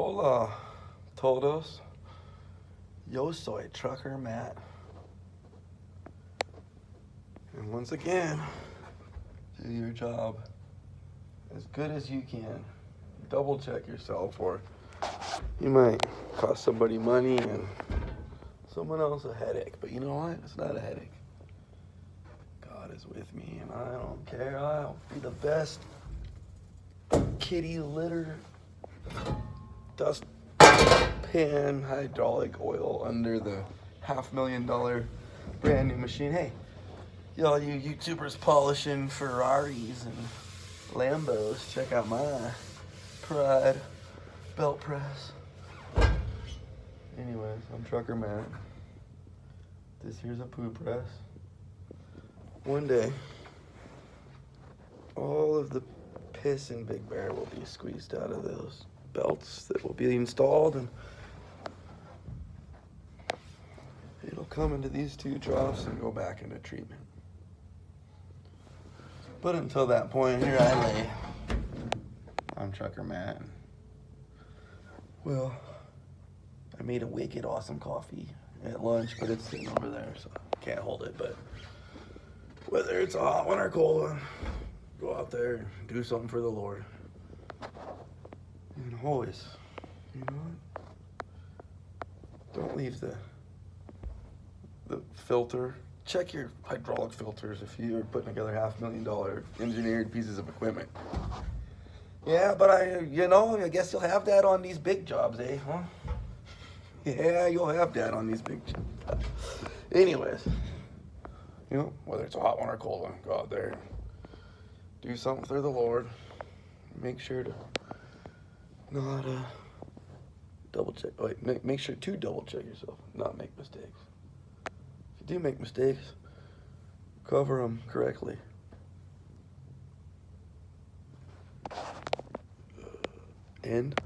Hola, todos. Yo soy TruckerMatt. And once again, do your job as good as you can. Double check yourself, or you might cost somebody money and someone else a headache. But you know what? It's not a headache. God is with me, and I don't care. I'll be the best kitty litter dust pan hydraulic oil under the $500,000 brand new machine. Hey, y'all you YouTubers polishing Ferraris and Lambos, check out my Pride belt press. Anyways, I'm TruckerMatt. This here's a poo press. One day, all of the piss in Big Bear will be squeezed out of those belts that will be installed, and it'll come into these two troughs and go back into treatment. But until that point, here I lay. I'm TruckerMatt. Well, I made a wicked awesome coffee at lunch, but it's sitting over there, so I can't hold it. But whether it's a hot one or cold one, go out there and do something for the Lord. And always, you know what? Don't leave the filter. Check your hydraulic filters if you're putting together $500,000 engineered pieces of equipment. Yeah, but I guess you'll have that on these big jobs, eh? Huh? Yeah, you'll have that on these big jobs. Anyways, whether it's a hot one or a cold one, go out there, do something for the Lord. Make sure to not double check. Wait, make sure to double check yourself, not make mistakes. If you do make mistakes, cover them correctly. End.